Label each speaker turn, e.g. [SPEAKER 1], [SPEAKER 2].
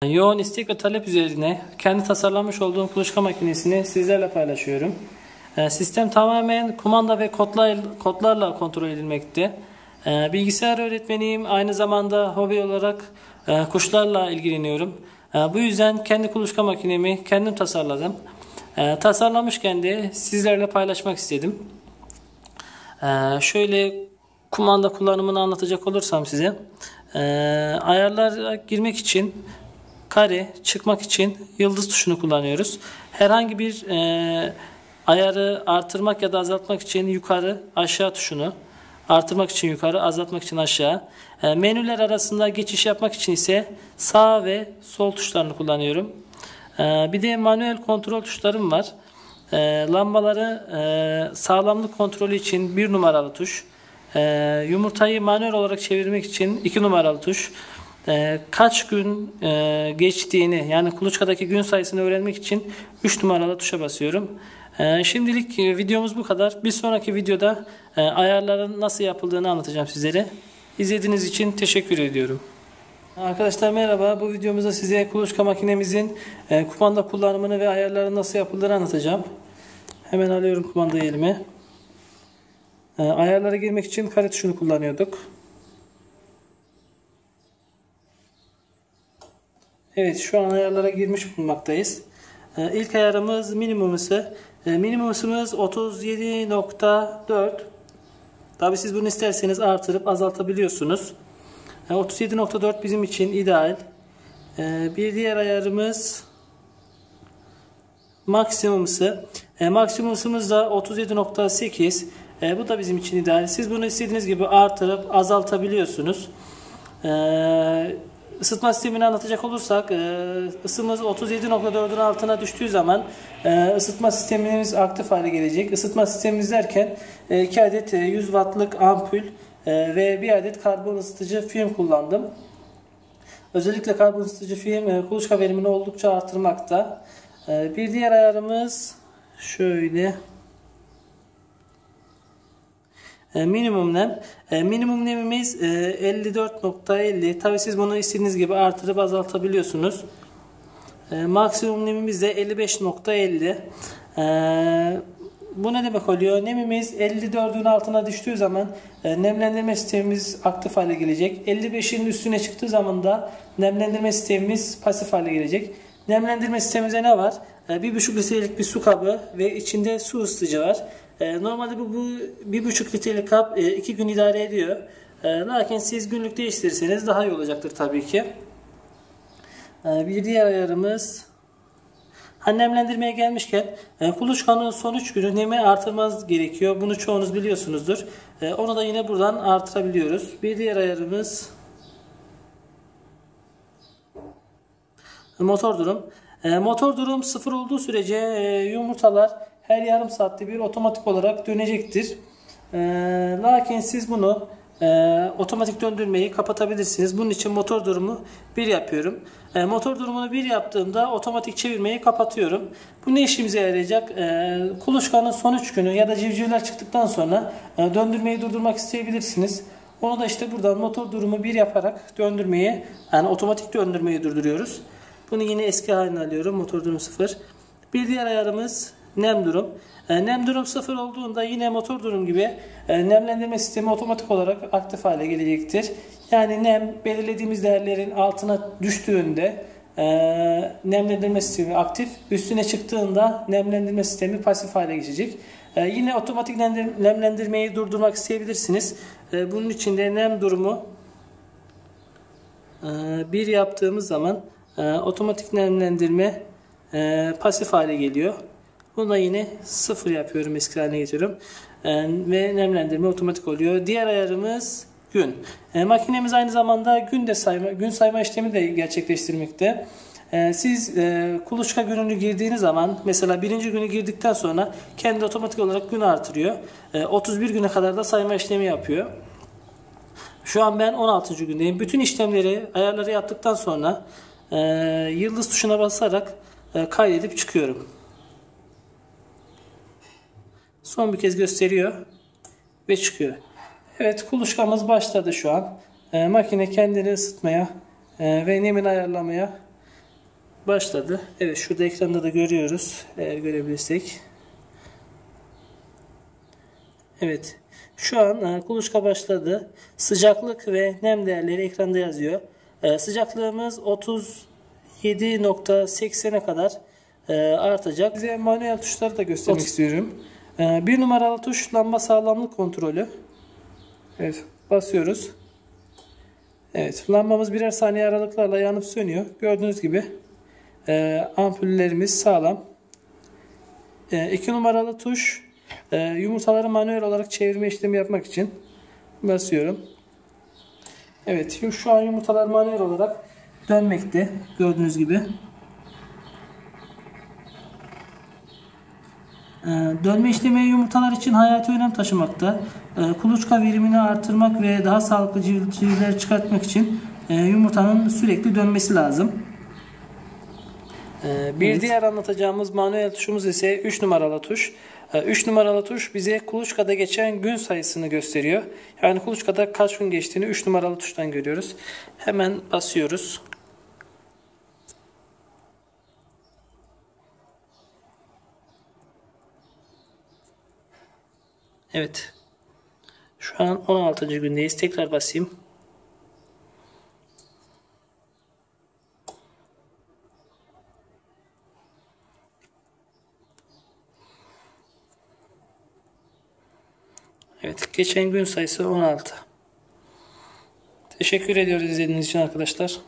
[SPEAKER 1] Yoğun istek ve talep üzerine kendi tasarlamış olduğum kuluçka makinesini sizlerle paylaşıyorum. Sistem tamamen kumanda ve kodlarla kontrol edilmekte. Bilgisayar öğretmeniyim. Aynı zamanda hobi olarak kuşlarla ilgileniyorum. Bu yüzden kendi kuluçka makinemi kendim tasarladım. Tasarlamışken de sizlerle paylaşmak istedim. Şöyle kumanda kullanımını anlatacak olursam size. Ayarlara girmek için kare, çıkmak için yıldız tuşunu kullanıyoruz. Herhangi bir ayarı artırmak ya da azaltmak için yukarı, aşağı tuşunu, artırmak için yukarı, azaltmak için aşağı. Menüler arasında geçiş yapmak için ise sağ ve sol tuşlarını kullanıyorum. Bir de manuel kontrol tuşlarım var. Lambaları sağlamlık kontrolü için 1 numaralı tuş. Yumurtayı manuel olarak çevirmek için 2 numaralı tuş. Kaç gün geçtiğini, yani kuluçkadaki gün sayısını öğrenmek için 3 numaralı tuşa basıyorum. Şimdilik videomuz bu kadar. Bir sonraki videoda ayarların nasıl yapıldığını anlatacağım sizlere. İzlediğiniz için teşekkür ediyorum. Arkadaşlar merhaba. Bu videomuzda size kuluçka makinemizin kumanda kullanımını ve ayarların nasıl yapıldığını anlatacağım. Hemen alıyorum kumandayı elime. Ayarlara girmek için kare tuşunu kullanıyorduk. Evet, şu an ayarlara girmiş bulunmaktayız. İlk ayarımız minimum ise minimum ısımız 37.4. Tabi siz bunu isterseniz artırıp azaltabiliyorsunuz. 37.4 bizim için ideal. Bir diğer ayarımız maksimum ısı. Maksimum ısımız da 37.8. Bu da bizim için ideal. Siz bunu istediğiniz gibi artırıp azaltabiliyorsunuz. Isıtma sistemini anlatacak olursak ısımız 37.4'ün altına düştüğü zaman ısıtma sistemimiz aktif hale gelecek. Isıtma sistemimiz derken 2 adet 100 wattlık ampul ve 1 adet karbon ısıtıcı film kullandım. Özellikle karbon ısıtıcı film kuluçka verimini oldukça artırmakta. Bir diğer ayarımız şöyle. Minimum nem. Minimum nemimiz 54.50. Tabi siz bunu istediğiniz gibi artırıp azaltabiliyorsunuz. Maksimum nemimiz de 55.50. Bu ne demek oluyor? Nemimiz 54'ün altına düştüğü zaman nemlendirme sistemimiz aktif hale gelecek. 55'in üstüne çıktığı zaman da nemlendirme sistemimiz pasif hale gelecek. Nemlendirme sistemimizde ne var? 1,5 litrelik bir su kabı ve içinde su ısıtıcı var. Normalde bu 1,5 litrelik kap 2 gün idare ediyor. Lakin siz günlük değiştirirseniz daha iyi olacaktır tabii ki. Bir diğer ayarımız nemlendirmeye gelmişken kuluçkanın son 3 günü nemi artırmanız gerekiyor. Bunu çoğunuz biliyorsunuzdur. Onu da yine buradan artırabiliyoruz. Bir diğer ayarımız motor durum. Motor durum 0 olduğu sürece yumurtalar her yarım saatte bir otomatik olarak dönecektir. Lakin siz bunu otomatik döndürmeyi kapatabilirsiniz. Bunun için motor durumu 1 yapıyorum. Motor durumunu 1 yaptığımda otomatik çevirmeyi kapatıyorum. Bu ne işimize yarayacak? Kuluçkanın son 3 günü ya da civcivler çıktıktan sonra döndürmeyi durdurmak isteyebilirsiniz. Onu da işte buradan motor durumu 1 yaparak döndürmeyi, yani otomatik döndürmeyi durduruyoruz. Bunu yine eski haline alıyorum. Motor durum 0. Bir diğer ayarımız nem durum. Nem durum 0 olduğunda yine motor durum gibi nemlendirme sistemi otomatik olarak aktif hale gelecektir. Yani nem belirlediğimiz değerlerin altına düştüğünde nemlendirme sistemi aktif, üstüne çıktığında nemlendirme sistemi pasif hale geçecek. Yine otomatik nemlendirmeyi durdurmak isteyebilirsiniz. Bunun için de nem durumu 1 yaptığımız zaman otomatik nemlendirme pasif hale geliyor. Bunu da yine 0 yapıyorum, eski haline getiriyorum. Ve nemlendirme otomatik oluyor. Diğer ayarımız gün. Makinemiz aynı zamanda gün sayma işlemi de gerçekleştirmekte. Siz kuluçka gününü girdiğiniz zaman, mesela 1. günü girdikten sonra kendi otomatik olarak gün artırıyor. 31 güne kadar da sayma işlemi yapıyor. Şu an ben 16. gündeyim. Bütün işlemleri, ayarları yaptıktan sonra yıldız tuşuna basarak kaydedip çıkıyorum. Son bir kez gösteriyor ve çıkıyor. Evet, kuluçkamız başladı şu an. Makine kendini ısıtmaya ve nemini ayarlamaya başladı. Evet, şurada ekranda da görüyoruz. Eğer görebilirsek. Evet. Şu an kuluçka başladı. Sıcaklık ve nem değerleri ekranda yazıyor. Sıcaklığımız 37.80'e kadar artacak. Size manuel tuşları da göstermek istiyorum. Bir numaralı tuş lamba sağlamlık kontrolü. Evet, basıyoruz. Evet, lambamız birer saniye aralıklarla yanıp sönüyor. Gördüğünüz gibi ampullerimiz sağlam. 2 numaralı tuş yumurtaları manuel olarak çevirme işlemi yapmak için basıyorum. Evet, şu an yumurtalar manuel olarak dönmekte. Gördüğünüz gibi. Dönme işlemi yumurtalar için hayati önem taşımakta. Kuluçka verimini artırmak ve daha sağlıklı civcivler çıkartmak için yumurtanın sürekli dönmesi lazım. Bir diğer anlatacağımız manuel tuşumuz ise 3 numaralı tuş. 3 numaralı tuş bize kuluçkada geçen gün sayısını gösteriyor. Yani kuluçkada kaç gün geçtiğini 3 numaralı tuştan görüyoruz. Hemen basıyoruz. Evet. Şu an 16. gündeyiz. Tekrar basayım. Evet. Geçen gün sayısı 16. Teşekkür ediyoruz izlediğiniz için arkadaşlar.